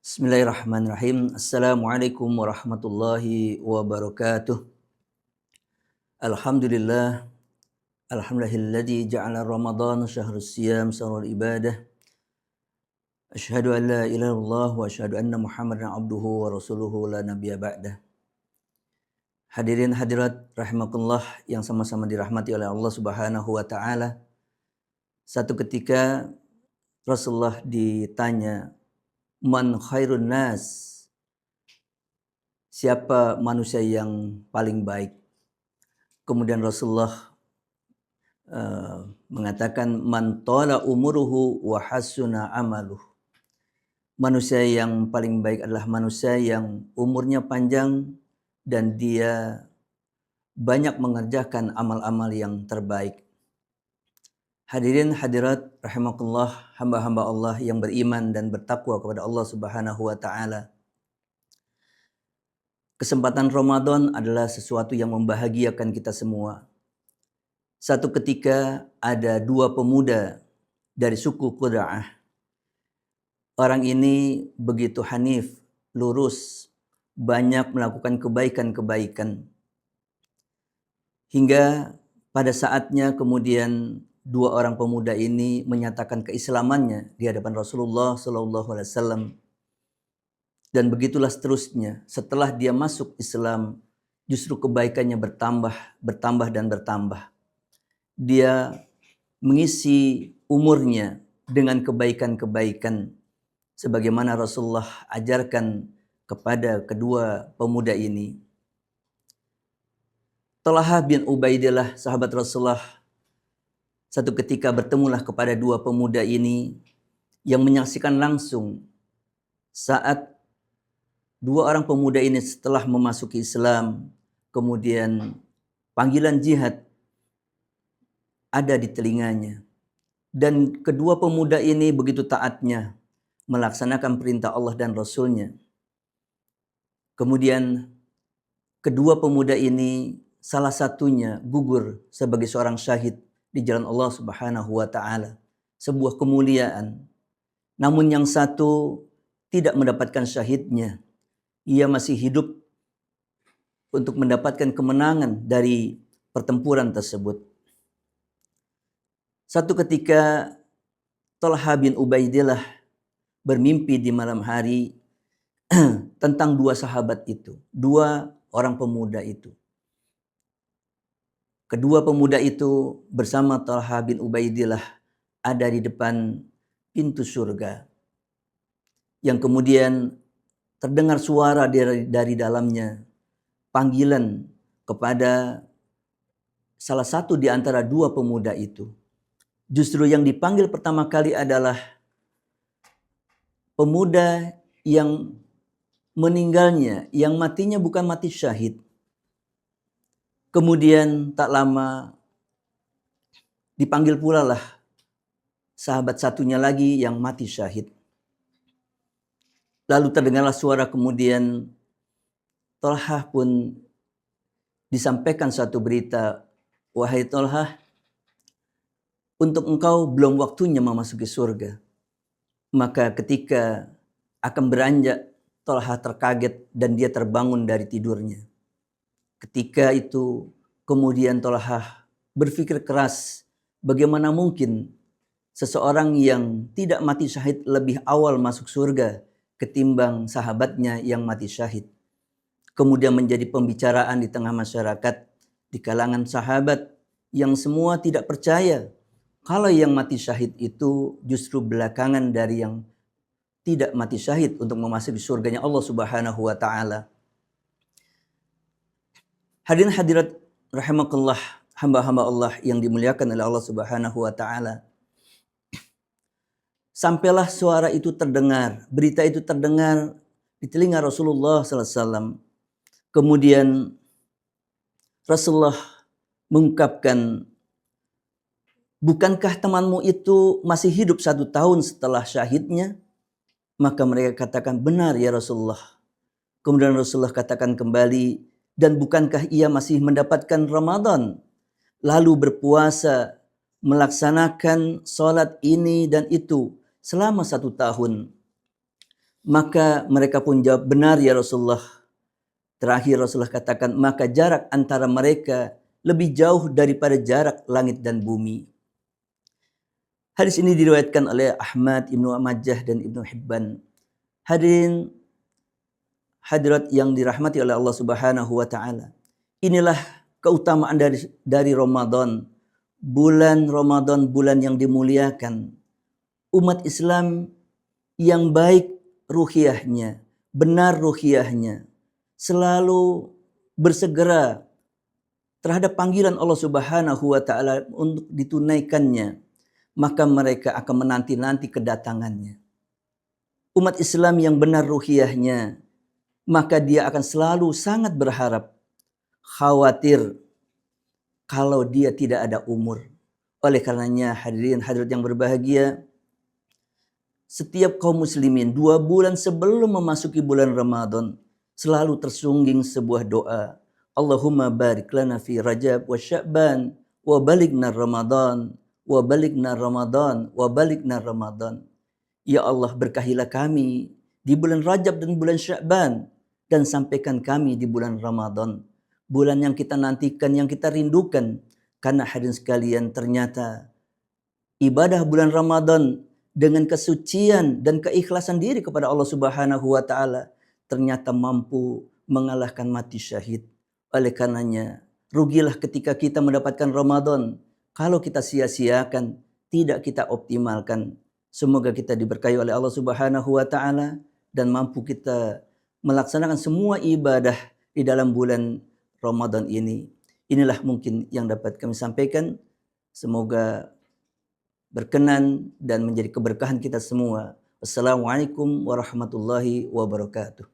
Bismillahirrahmanirrahim. Assalamualaikum warahmatullahi wabarakatuh. Alhamdulillah. Alhamdulillahilladzi ja'ala Ramadan syahrus siyam syahrul ibadah. Asyhadu an la ilaha illallah wa asyhadu anna Muhammadan abduhu wa rasuluhu la nabiyya ba'dah. Hadirin hadirat rahimakumullah yang sama-sama dirahmati oleh Allah Subhanahu wa taala. Satu ketika Rasulullah ditanya, "Man khairun nas?" Siapa manusia yang paling baik? Kemudian Rasulullah mengatakan, "Man tala umuruhu wa hasuna amaluh." Manusia yang paling baik adalah manusia yang umurnya panjang dan dia banyak mengerjakan amal-amal yang terbaik. Hadirin hadirat rahimakumullah, hamba-hamba Allah yang beriman dan bertakwa kepada Allah Subhanahu wa taala. Kesempatan Ramadan adalah sesuatu yang membahagiakan kita semua. Satu ketika ada dua pemuda dari suku Quda'ah. Orang ini begitu hanif, lurus, banyak melakukan kebaikan-kebaikan. Hingga pada saatnya kemudian dua orang pemuda ini menyatakan keislamannya di hadapan Rasulullah SAW. Dan begitulah seterusnya. Setelah dia masuk Islam, justru kebaikannya bertambah dan bertambah. Dia mengisi umurnya dengan kebaikan-kebaikan sebagaimana Rasulullah ajarkan kepada kedua pemuda ini. Talhah bin Ubaidillah, sahabat Rasulullah, satu ketika bertemulah kepada dua pemuda ini yang menyaksikan langsung saat dua orang pemuda ini setelah memasuki Islam, kemudian panggilan jihad ada di telinganya. Dan kedua pemuda ini begitu taatnya melaksanakan perintah Allah dan Rasulnya. Kemudian kedua pemuda ini salah satunya gugur sebagai seorang syahid di jalan Allah Subhanahu wa taala. Sebuah kemuliaan. Namun yang satu tidak mendapatkan syahidnya. Ia masih hidup untuk mendapatkan kemenangan dari pertempuran tersebut. Satu ketika Talhah bin Ubaidillah bermimpi di malam hari tentang dua sahabat itu, dua orang pemuda itu. Kedua pemuda itu bersama Talhah bin Ubaidillah ada di depan pintu surga. Yang kemudian terdengar suara dari dalamnya, panggilan kepada salah satu di antara dua pemuda itu. Justru yang dipanggil pertama kali adalah pemuda yang meninggalnya, yang matinya bukan mati syahid. Kemudian tak lama dipanggil pula lah sahabat satunya lagi yang mati syahid. Lalu terdengarlah suara kemudian Talhah pun disampaikan satu berita, "Wahai Talhah, untuk engkau belum waktunya memasuki surga." Maka ketika akan beranjak, Talhah terkaget dan dia terbangun dari tidurnya. Ketika itu kemudian Talhah berpikir keras, bagaimana mungkin seseorang yang tidak mati syahid lebih awal masuk surga ketimbang sahabatnya yang mati syahid. Kemudian menjadi pembicaraan di tengah masyarakat, di kalangan sahabat yang semua tidak percaya kalau yang mati syahid itu justru belakangan dari yang tidak mati syahid untuk memasuki surganya Allah Subhanahu wa taala. Hadirin hadirat rahimakumullah, hamba-hamba Allah yang dimuliakan oleh Allah Subhanahu wa taala. Sampailah suara itu terdengar, berita itu terdengar di telinga Rasulullah sallallahu alaihi wasallam. Kemudian Rasulullah mengungkapkan, "Bukankah temanmu itu masih hidup 1 tahun setelah syahidnya?" Maka mereka katakan, "Benar ya Rasulullah." Kemudian Rasulullah katakan kembali, "Dan bukankah ia masih mendapatkan Ramadan, lalu berpuasa, melaksanakan sholat ini dan itu selama 1 tahun?" Maka mereka pun jawab, benar ya Rasulullah. Terakhir Rasulullah katakan, maka jarak antara mereka lebih jauh daripada jarak langit dan bumi. Hadis ini diriwayatkan oleh Ahmad, Ibnu Majah dan Ibnu Hibban. Hadirin hadirat yang dirahmati oleh Allah Subhanahu wa taala. Inilah keutamaan dari Ramadan. Bulan Ramadan, bulan yang dimuliakan. Umat Islam yang baik ruhiyahnya, benar ruhiyahnya, selalu bersegera terhadap panggilan Allah Subhanahu wa taala untuk ditunaikannya, maka mereka akan menanti-nanti kedatangannya. Umat Islam yang benar ruhiyahnya, maka dia akan selalu sangat berharap, khawatir kalau dia tidak ada umur. Oleh karenanya hadirin hadirat yang berbahagia, setiap kaum muslimin 2 bulan sebelum memasuki bulan Ramadan selalu tersungging sebuah doa. Allahumma barik lana fi Rajab wa Sya'ban wa balighna Ramadan wa balighna Ramadan wa balighna Ramadan. Ya Allah, berkahilah kami di bulan Rajab dan bulan Sya'ban dan sampaikan kami di bulan Ramadan. Bulan yang kita nantikan, yang kita rindukan. Karena hadirin sekalian, ternyata ibadah bulan Ramadan dengan kesucian dan keikhlasan diri kepada Allah Subhanahu wa taala ternyata mampu mengalahkan mati syahid. Oleh karenanya, rugilah ketika kita mendapatkan Ramadan kalau kita sia-siakan, tidak kita optimalkan. Semoga kita diberkahi oleh Allah Subhanahu wa taala dan mampu kita melaksanakan semua ibadah di dalam bulan Ramadan ini. Inilah mungkin yang dapat kami sampaikan. Semoga berkenan dan menjadi keberkahan kita semua. Wassalamualaikum warahmatullahi wabarakatuh.